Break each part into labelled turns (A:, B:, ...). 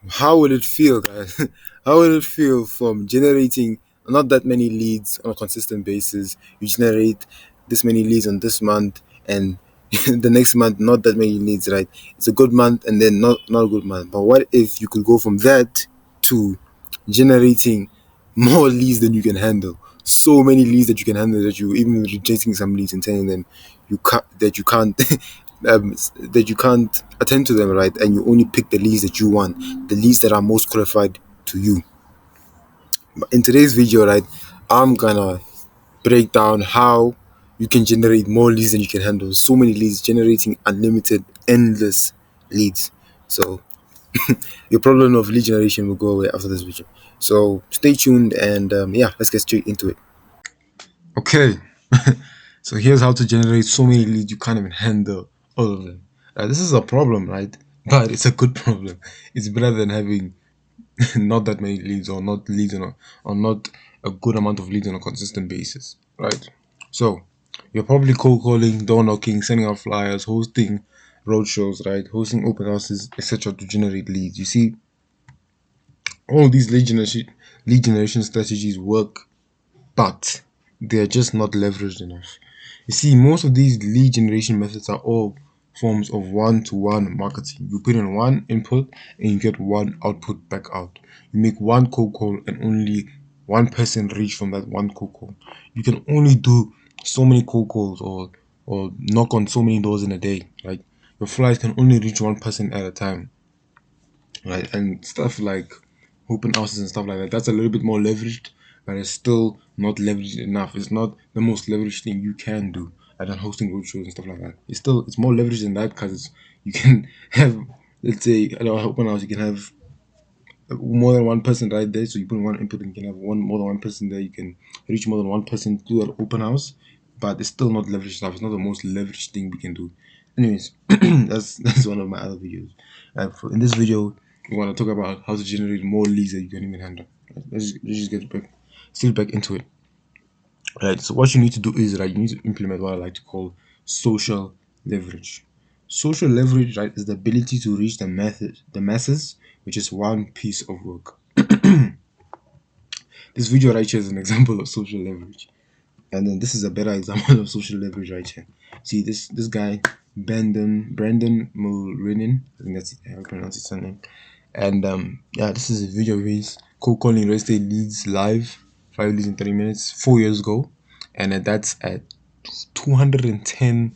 A: How would it feel, guys? How would it feel from generating not that many leads on a consistent basis? You generate this many leads on this month, and the next month not that many leads, right? It's a good month, and then not a good month. But what if you could go from that to generating more leads than you can handle? So many leads that you can handle that you even rejecting some leads and telling them you can't that you can't attend to them, right? And you only pick the leads that you want, the leads that are most qualified to you. But in today's video, right, I'm gonna break down how you can generate more leads than you can handle. So many leads, generating unlimited, endless leads. So your problem of lead generation will go away after this video. So stay tuned and yeah, let's get straight into it. Okay, so here's how to generate so many leads you can't even handle all of them. This is a problem, right? But it's a good problem. It's better than having not that many leads or not leads or not a good amount of leads on a consistent basis, right? So you're probably cold calling, door knocking, sending out flyers, hosting roadshows, right? Hosting open houses, etc. to generate leads. You see, all these lead generation strategies work, but they are just not leveraged enough. You see, most of these lead generation methods are all forms of one-to-one marketing. You put in one input and you get one output back out. You make one cold call and only one person reach from that one cold call. You can only do so many cold calls or knock on so many doors in a day. Right? Your flyers can only reach one person at a time, right? And stuff like open houses and stuff like that. That's a little bit more leveraged, but it's still not leveraged enough. It's not the most leveraged thing you can do other than hosting roadshows and stuff like that. It's more leveraged than that because you can have, let's say at an open house you can have more than one person right there. So you put in one input and you can have one more than one person there. You can reach more than one person through an open house, but it's still not leveraged enough. It's not the most leveraged thing we can do. Anyways, that's one of my other videos. In this video, we want to talk about how to generate more leads that you can even handle. Let's just get back, still back into it. Right. So what you need to do is right, you need to implement what I like to call social leverage. Social leverage, right, is the ability to reach the masses, which is one piece of work. This video right here is an example of social leverage. And then this is a better example of social leverage right here. See this guy, Brandon Mulrinin, I think that's how I pronounce his surname. And yeah, this is a video of his cold calling real estate leads live, 5 leads in 30 minutes, 4 years ago. And that's at 210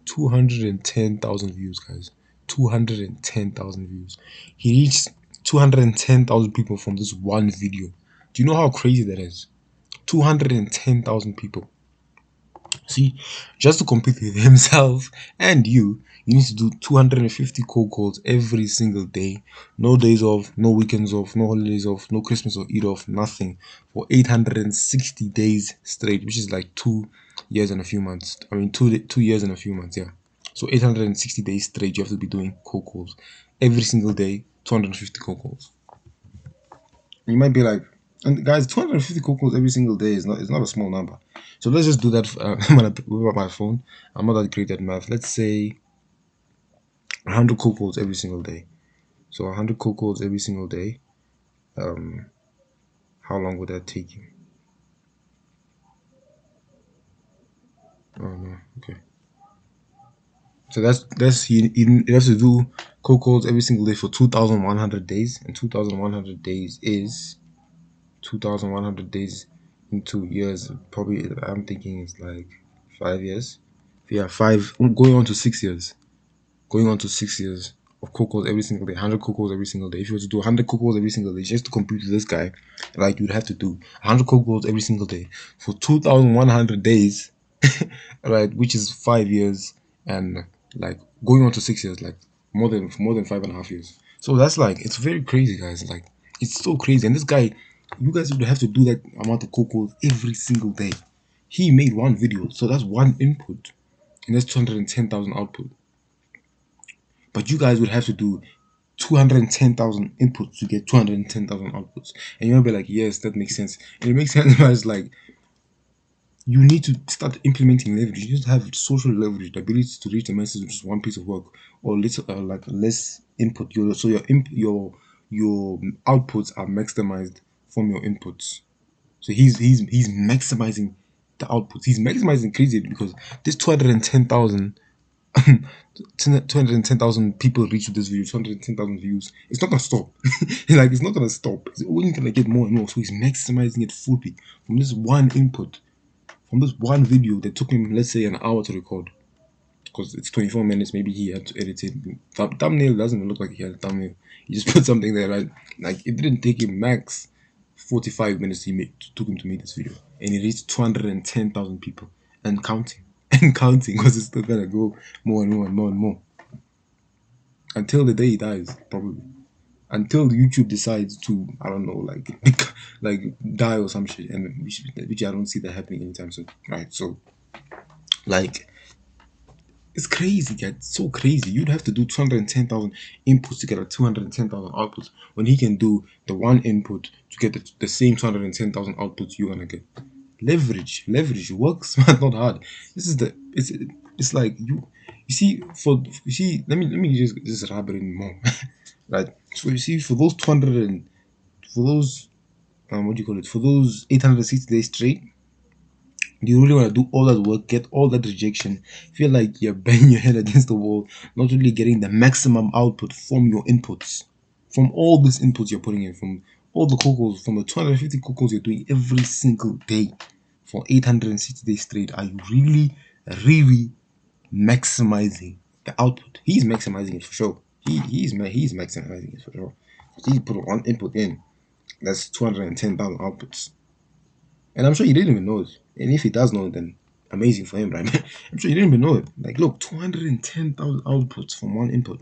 A: 210,000 views, guys. 210,000 views. He reached 210,000 people from this one video. Do you know how crazy that is? 210,000 people. See, just to compete with himself and you need to do 250 cold calls every single day. No days off, no weekends off, no holidays off, no Christmas or Eid off, nothing. For 860 days straight, which is like 2 years and a few months. I mean, 2 years and a few months, yeah. So 860 days straight, you have to be doing cold calls. Every single day, 250 cold calls. You might be like, and guys, 250 cold calls every single day is not a small number. So let's just do that with my phone. I'm not that great at math. Let's say 100 cold calls every single day. So 100 cold calls every single day. Um, how long would that take you? Oh no, okay. So that's you have to do cold calls every single day for 2,100 days, and 2,100 days is 2,100 days in 2 years. Probably I'm thinking it's like 5 years. Yeah, going on to 6 years. Going on to 6 years of cocos every single day, 100 cocos every single day. If you were to do 100 cocos every single day, just to compete with this guy, like you'd have to do 100 cocos every single day for 2,100 days, right? Which is 5 years and like going on to 6 years, like more than 5.5 years. So that's like it's very crazy, guys. Like it's so crazy. And this guy, you guys would have to do that amount of cocos every single day. He made one video, so that's one input, and that's 210,000 output. But you guys would have to do 210,000 inputs to get 210,000 outputs. And you'll be like, yes, that makes sense. And it makes sense, but it's like, you need to start implementing leverage. You need to have social leverage, the ability to reach the message with just one piece of work or little, like less input. So your your outputs are maximized from your inputs. So he's maximizing the outputs. He's maximizing crazy because this 210,000 210,000 people reach this video, 210,000 views. It's not gonna stop. Like it's not gonna stop. It's only gonna get more and more. So he's maximizing it fully from this one input, from this one video that took him, let's say, an hour to record. Because it's 24 minutes, maybe he had to edit it. Thumbnail doesn't even look like he had a thumbnail. He just put something there, right? Like it didn't take him max 45 minutes. Took him to make this video, and he reached 210,000 people and counting and counting because it's still gonna go more and more and more and more until the day he dies, probably. Until YouTube decides to, I don't know, like like die or some shit, and which I don't see that happening anytime soon, right? So like it's crazy, guys. It's so crazy. You'd have to do 210,000 inputs to get a 210,000 outputs when he can do the one input to get the same 210,000 outputs you're gonna get. Leverage. Work smart, not hard. This is the it's like you see you see. Let me just wrap it in more. Right. So you see for those 200 and for those what do you call it, for those 860 days straight, do you really want to do all that work, get all that rejection, feel like you're banging your head against the wall, not really getting the maximum output from your inputs, from all these inputs you're putting in, from all the cocos, from the 250 cocos you're doing every single day for 860 days straight? Are you really maximizing the output? He's maximizing it for sure. He's maximizing it for sure. He put one input in, that's 210,000 outputs. And I'm sure he didn't even know it. And if he does know it, then amazing for him, right? I'm sure he didn't even know it. Like, look, 210,000 outputs from one input.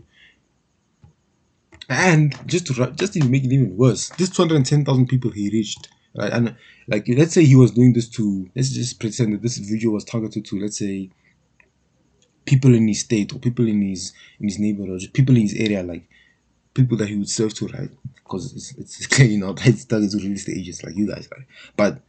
A: And just to make it even worse, this 210,000 people he reached, right? And like, let's say he was doing this to, let's just pretend that this video was targeted to, let's say, people in his state or people in his neighborhood, or just people in his area, like people that he would serve to, right? Because it's clearly not it's targeted to real estate agents like you guys, right? But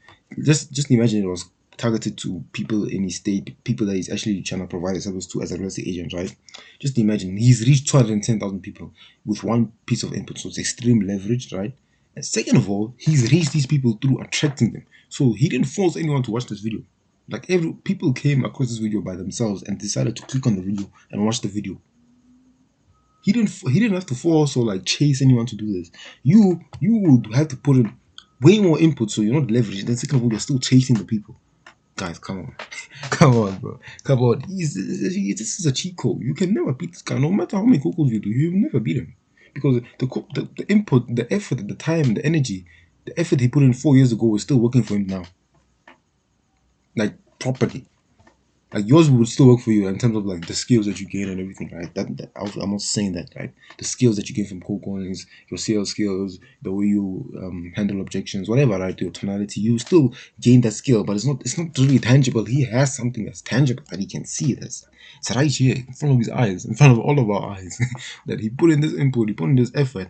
A: just imagine it was targeted to people in his state, people that he's actually trying to provide a service to as a real estate agent, right? Just imagine he's reached 210,000 people with one piece of input, so it's extreme leverage, right? And second of all, he's reached these people through attracting them. So he didn't force anyone to watch this video. Like every people came across this video by themselves and decided to click on the video and watch the video. He didn't have to force or like chase anyone to do this. You would have to put in way more input so you're not leveraging. Then second of all, you're still chasing the people. Guys, come on. Come on, bro. Come on. This is a cheat code. You can never beat this guy. No matter how many calls you do, you'll never beat him. Because the input, the effort, the time, the energy, the effort he put in 4 years ago is still working for him now. Like properly. Like yours would still work for you in terms of like the skills that you gain and everything, right? I'm not saying that, right? The skills that you gain from cold callings, your sales skills, the way you handle objections, whatever, right? Your tonality, you still gain that skill, but it's not really tangible. He has something that's tangible that he can see. It's right here in front of his eyes, in front of all of our eyes, that he put in this input, he put in this effort,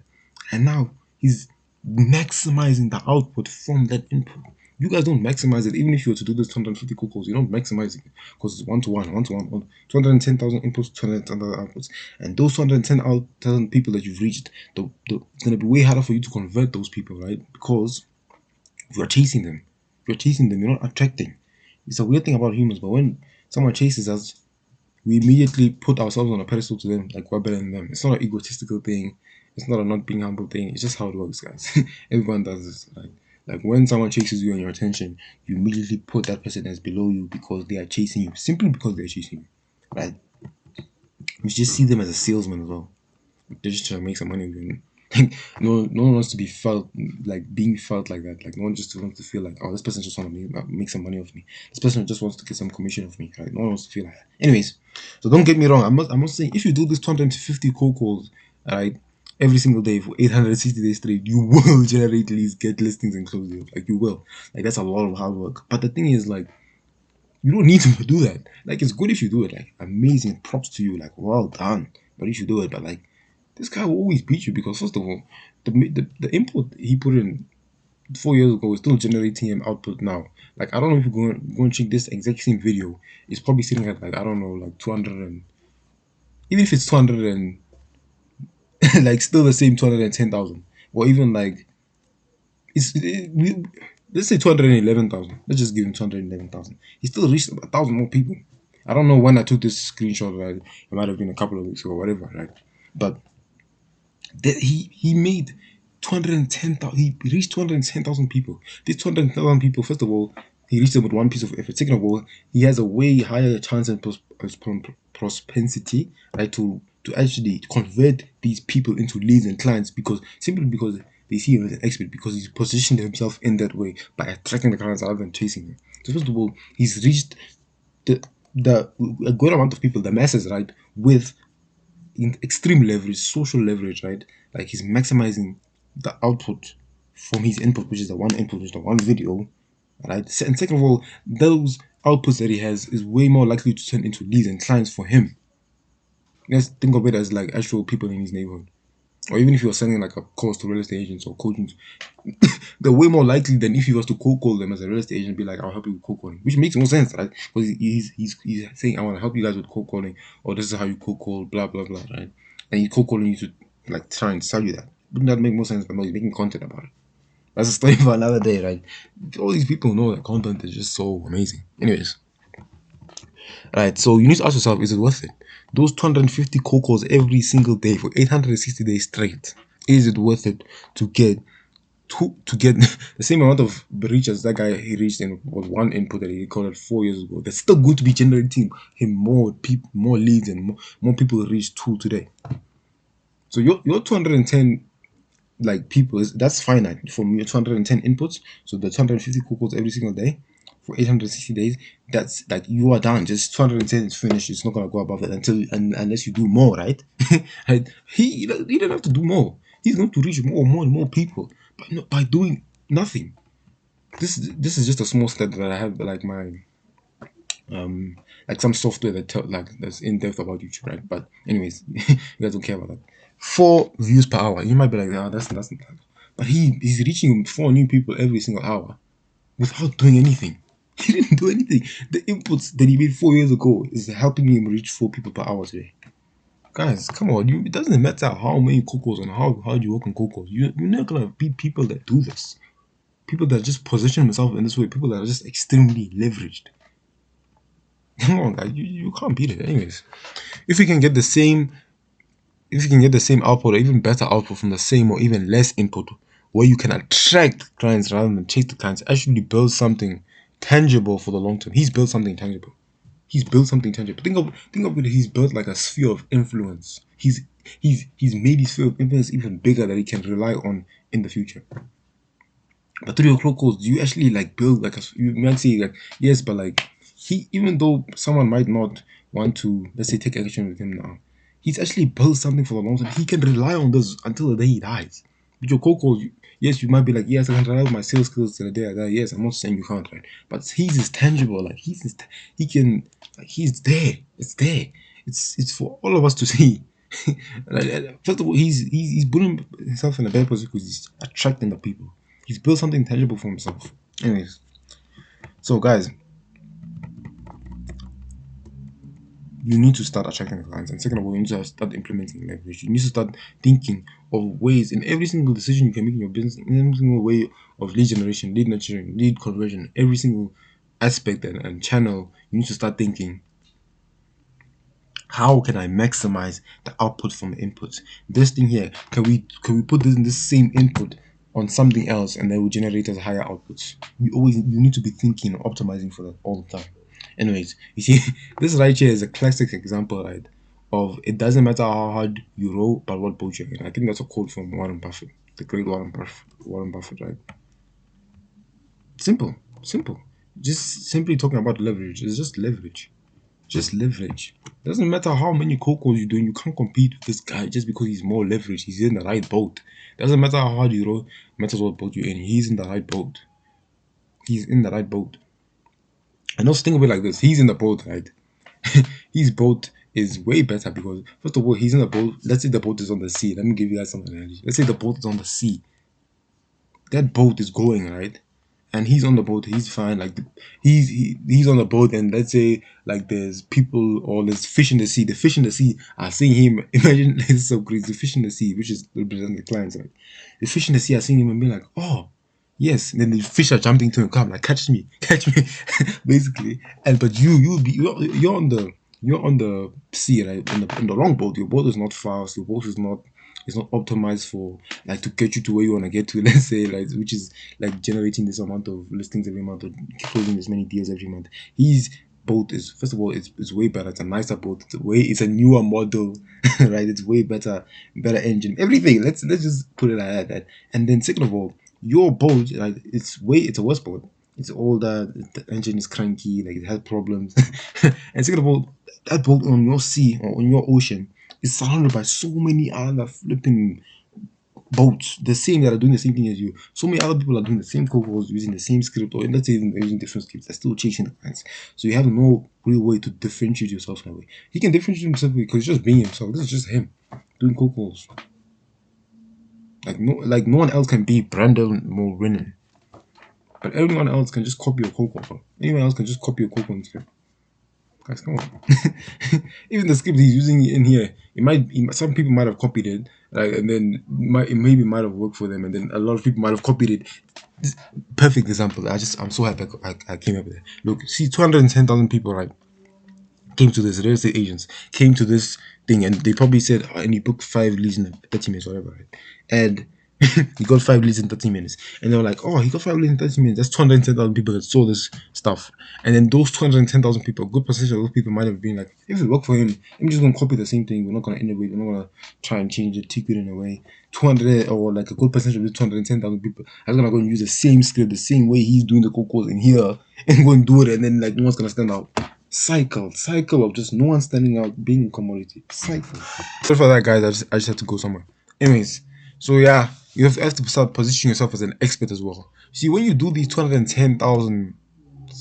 A: and now he's maximizing the output from that input. You guys don't maximize it. Even if you were to do this 250 cold calls, you don't maximize it because it's one to one. 210,000 inputs, 210,000 outputs. And those 210,000 people that you've reached, it's going to be way harder for you to convert those people, right? Because you're chasing them. You're chasing them, you're not attracting. It's a weird thing about humans, but when someone chases us, we immediately put ourselves on a pedestal to them, like we're better than them. It's not an egotistical thing. It's not a not being humble thing. It's just how it works, guys. Everyone does this. Like when someone chases you and your attention, you immediately put that person as below you because they are chasing you, simply because they're chasing you, right? You just see them as a salesman as well. They're just trying to make some money. No one wants to be felt like being felt like that. Like no one just wants to feel like, oh, this person just wants to make some money off me. This person just wants to get some commission off me. Right? No one wants to feel like that. Anyways, so don't get me wrong. I'm not saying if you do this 250 cold calls, right, every single day for 860 days straight, you will generate leads, get listings, and close deals. Like you will. Like that's a lot of hard work. But the thing is, like, you don't need to do that. Like it's good if you do it. Like amazing, props to you. Like well done. But you should do it. But like this guy will always beat you because first of all, the input he put in 4 years ago is still generating him output now. Like I don't know if you go and check this exact same video. It's probably sitting at like I don't know like 200 and even if it's 200 and like still the same 210,000. or even like let's say 211,000. Let's just give him 211,000. He still reached 1,000 more people. I don't know when I took this screenshot. Right, it might have been a couple of weeks ago, or whatever. Right, but that he made 210,000. He reached 210,000 people. These 210,000 people, first of all, he reached them with one piece of effort. Second of all, he has a way higher chance and propensity, right, to actually convert these people into leads and clients simply because they see him as an expert because he's positioned himself in that way by attracting the clients rather than chasing them. So first of all, he's reached the the a good amount of people, the masses, right, with in extreme leverage, social leverage, right? Like he's maximizing the output from his input, which is the one input, which is the one video, right? And second of all, those outputs that he has is way more likely to turn into leads and clients for him. Let's think of it as like actual people in his neighborhood. Or even if you're selling like a course to real estate agents or coaching, they're way more likely than if he was to cold call them as a real estate agent, be like, "I'll help you with cold calling," which makes more sense, right? Because he's saying, "I want to help you guys with cold calling," or "This is how you cold call," blah blah blah, right? And he's cold calling you to like try and sell you that. Wouldn't that make more sense? But no, he's making content about it. That's a story for another day, right? All these people know that content is just so amazing. Anyways, right? So you need to ask yourself, is it worth it? Those 250 cold calls every single day for 860 days straight. Is it worth it to get to get the same amount of reach as that guy he reached in was one input that he recorded 4 years ago? That's still going to be generating him more people, more leads, and more people reach tool today. So your 210 like people is that's finite from your 210 inputs. So the 250 calls every single day for 860 days. That's like you are done. Just 210 is finished. It's not gonna go above that unless you do more, right? Right? He don't have to do more. He's going to reach more and more people, but not by doing nothing. This is just a small step that I have like my like some software that tell like that's in depth about YouTube, right? But anyways, you guys don't care about that. 4 views per hour. You might be like, ah, that's not that. But he's reaching 4 new people every single hour without doing anything. He didn't do anything. The inputs that he made 4 years ago is helping him reach 4 people per hour today. Guys, come on, it doesn't matter how many cocos and how hard you work on cocos. You're not gonna beat people that do this. People that just position themselves in this way, people that are just extremely leveraged. Come on, guys, you can't beat it. Anyways, if you can get the same, if you can get the same output or even better output from the same or even less input, where you can attract clients rather than chase the clients, actually build something tangible for the long term. He's built something tangible. He's built something tangible. Think of it. He's built like a sphere of influence. He's made his sphere of influence even bigger that he can rely on in the future. But through your cloud calls, do you actually like build like a? You might say like yes, but like he even though someone might not want to let's say take action with him now, he's actually built something for the long term. He can rely on this until the day he dies. With your cold calls, yes, you might be like yes, I can rely on my sales skills till the day I die. Yes, I'm not saying you can't, right? But he's is tangible. Like he can like he's there. It's there. It's for all of us to see. First of all, he's putting himself in a better position because he's attracting the people. He's built something tangible for himself. Anyways, so guys, you need to start attracting clients, and second of all, you need to start implementing leverage. You need to start thinking of ways in every single decision you can make in your business, in every single way of lead generation, lead nurturing, lead conversion, every single aspect and channel. You need to start thinking how can I maximize the output from the inputs? This thing here, can we put this in this same input on something else and that will generate us higher outputs? You need to be thinking and optimizing for that all the time. Anyways, you see, this right here is a classic example, right? Of it doesn't matter how hard you row, but what boat you're in. I think that's a quote from Warren Buffett, the great Warren Buffett, right? Simple, simple. Just simply talking about leverage. It's just leverage. Just leverage. Doesn't matter how many cocos you're doing, you can't compete with this guy just because he's more leverage. He's in the right boat. Doesn't matter how hard you row, matters what boat you're in. He's in the right boat. He's in the right boat. And also think of it like this. He's in the boat, right? His boat is way better because first of all, he's in the boat. Let's say the boat is on the sea. Let me give you guys some analogy. Let's say the boat is on the sea. That boat is going, right? and he's on the boat, he's fine. Like he's on the boat, and let's say like there's people or there's fish in the sea. The fish in the sea are seeing him. Imagine this is so crazy. The fish in the sea, which is representing the clients, right? The fish in the sea are seeing him and being like, oh. Yes, and then the fish are jumping to him, come like catch me, catch me, basically. And but you're on the sea, right? In the long boat, your boat is not fast. Your boat is not it's not optimized for like to get you to where you want to get to. Let's say like which is like generating this amount of listings every month or closing this many deals every month. His boat is first of all it's way better. It's a nicer boat. It's a newer model, right? It's way better engine, everything. Let's just put it like that. And then second of all, your boat like it's a worse boat. It's older. The engine is cranky. Like it has problems. And second of all, that boat on your sea or on your ocean is surrounded by so many other flipping boats, the same that are doing the same thing as you. So many other people are doing the same code calls using the same script, or let's say even using different scripts. They're still chasing the clients. So you have no real way to differentiate yourself in a way. He can differentiate himself because he's just being himself. This is just him doing code calls. Like no one else can be Brandon Mulrinen. But everyone else can just copy your code call. Anyone else can just copy your code call script. Guys, come on. Even the script he's using in here, some people might have copied it, right? And then it maybe might have worked for them, and then a lot of people might have copied it. Perfect example. I'm so happy I came up with it. Look, see, 210,000 people, right? Came to this real estate agents came to this thing, and they probably said, oh, and he booked 5 leads in 30 minutes, whatever, right? And he got 5 leads in 30 minutes, and they were like, oh, he got 5 leads in 30 minutes. That's 210,000 people that saw this stuff. And then those 210,000 people, a good percentage of those people might have been like, if it worked for him, I'm just gonna copy the same thing. We're not gonna innovate. We're not gonna try and change it, tweak it in a way. 200 or like a good percentage of the 210,000 people are gonna go and use the same script, the same way he's doing the code calls in here, and go and do it, and then like no one's gonna stand out. Cycle of just no one standing out, being a commodity. Cycle. Sorry for that, guys. I just had to go somewhere. Anyways, so yeah, you have to start positioning yourself as an expert as well. See, when you do these 210,000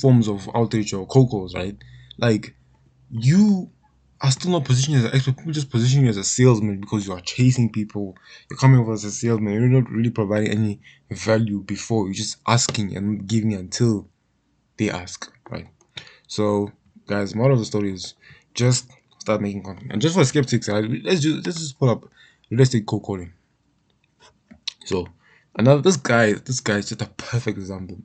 A: forms of outreach or cold calls, right? Like you are still not positioning as an expert. People just position you as a salesman because you are chasing people. You're coming over as a salesman. You're not really providing any value before. You're just asking and giving until they ask, right? So, guys, moral of the story is just start making content. And just for skeptics, let's just pull up real estate cold calling. So, another this guy is just a perfect example.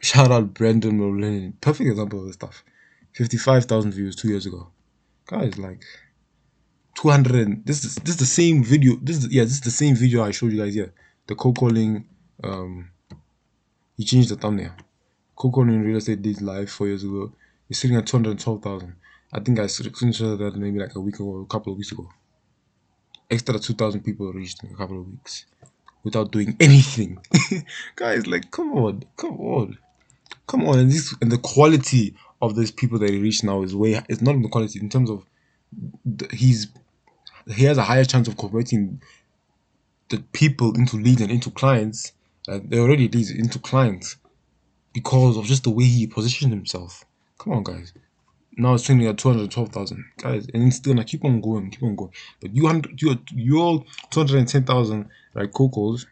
A: Shout out Brendan Mullen, perfect example of this stuff. 55,000 views 2 years ago. Guys, like 200. This is the same video. This is the same video I showed you guys here. The cold calling. He changed the thumbnail. Coco in real estate did live 4 years ago. He's sitting at 212,000. I think I screenshot that maybe like a week ago, a couple of weeks ago. Extra 2,000 people reached in a couple of weeks without doing anything. Guys, like, come on. And the quality of these people that he reached now is way. It's not in the quality in terms of he has a higher chance of converting the people into leads and into clients. They already leads into clients because of just the way he positioned himself. Come on, guys. Now it's trending at 212,000, guys, and it's still gonna keep on going. But your 210,000 like Cocos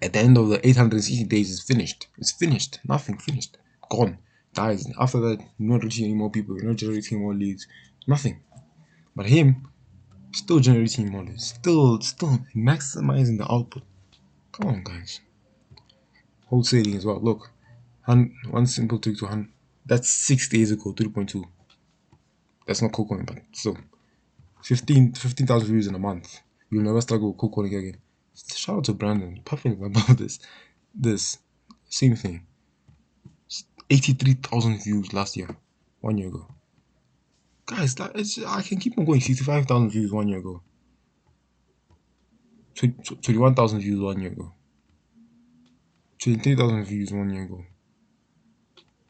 A: at the end of the 860 days is finished. It's finished. Nothing finished. Gone, guys. After that, you're not reaching any more people. You're not generating more leads. Nothing. But him still generating more leads. Still maximizing the output. Come on, guys. Wholesaling as well. Look, one simple trick to hand. That's 6 days ago. 3.2. That's not cold calling, but still 15,000 views in a month. You'll never struggle with cold calling again. Shout out to Brandon. Perfect about this same thing. 83,000 views last year, 1 year ago. Guys, I can keep on going. 65,000 views 1 year ago. 21,000 views 1 year ago. 23,000 views 1 year ago.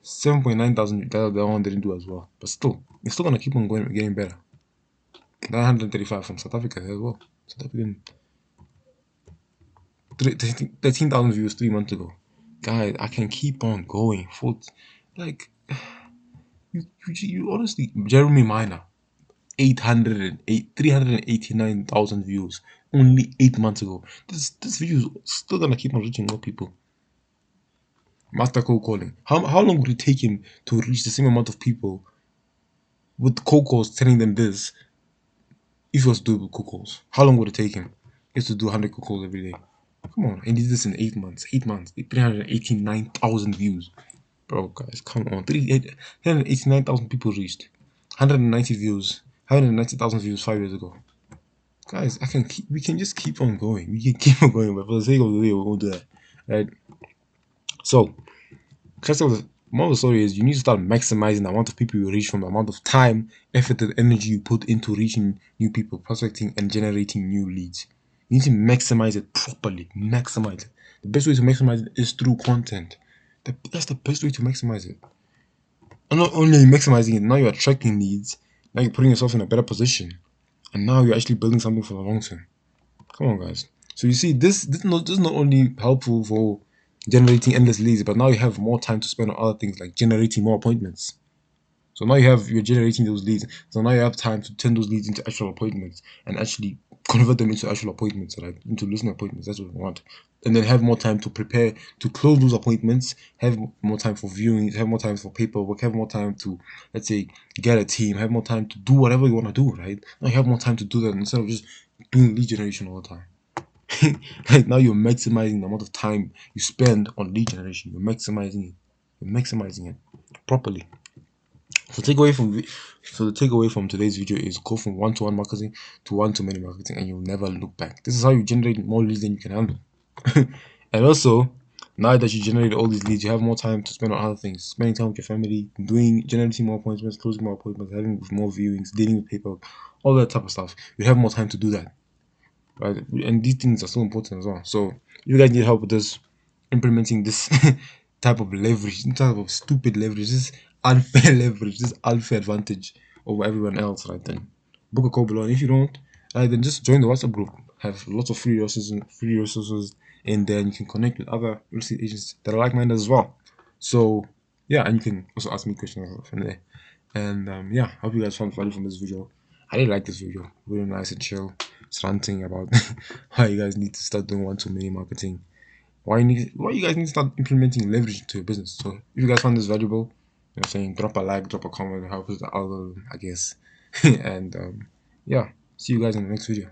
A: 7.9 thousand. That one didn't do as well, but still, it's still gonna keep on going, getting better. 935 from South Africa as well. South African 13,000 views 3 months ago. Guys, I can keep on going. For like you honestly, Jeremy Minor, 389,000 views only 8 months ago. This video is still gonna keep on reaching more people.
B: master cold calling. How long would it take him to reach the same amount of people with cold calls telling them this if he was to do it with cold calls? How long would it take him? He has to do 100 cold calls every day. Come on, and he did this in 8 months. 8 months, 389,000 views. Bro, guys, come on. 389,000 people reached. 190 views. 190,000 views 5 years ago. Guys, we can just keep on going. We can keep on going, but for the sake of the video, we won't do that. Right? So, the moral of the story is you need to start maximizing the amount of people you reach from the amount of time, effort, and energy you put into reaching new people, prospecting, and generating new leads. You need to maximize it properly. Maximize it. The best way to maximize it is through content. That's the best way to maximize it. And not only are you maximizing it, now you're attracting leads. Now you're putting yourself in a better position. And now you're actually building something for the long term. Come on, guys. So you see, this is not only helpful for generating endless leads, but now you have more time to spend on other things like generating more appointments. So now you're generating those leads. So now you have time to turn those leads into actual appointments and actually convert them into actual appointments, right? Into listening appointments. That's what we want. And then have more time to prepare to close those appointments, have more time for viewings, have more time for paperwork, have more time to, let's say, get a team, have more time to do whatever you want to do, right? Now you have more time to do that instead of just doing lead generation all the time. Like now you're maximizing the amount of time you spend on lead generation. You're maximizing it. You're maximizing it properly. So the takeaway from today's video is go from one-to-one marketing to one-to-many marketing, and you'll never look back. This is how you generate more leads than you can handle. And also, now that you generate all these leads, you have more time to spend on other things, spending time with your family, generating more appointments, closing more appointments, having more viewings, dealing with people, all that type of stuff. You have more time to do that, right? And these things are so important as well. So if you guys need help with this, implementing this type of leverage, type of stupid leverage, this unfair leverage, this unfair advantage over everyone else, right? Then book a call below. And if you don't, then just join the WhatsApp group. Have lots of free resources in there, and you can connect with other real estate agents that are like-minded as well. So yeah, and you can also ask me questions from there. And yeah, I hope you guys found value from this video. I really like this video. Really nice and chill. It's ranting about why you guys need to start doing one-to-many marketing. Why you guys need to start implementing leverage into your business. So if you guys found this valuable, saying drop a like, drop a comment, help with the algorithm, I guess. And yeah, see you guys in the next video.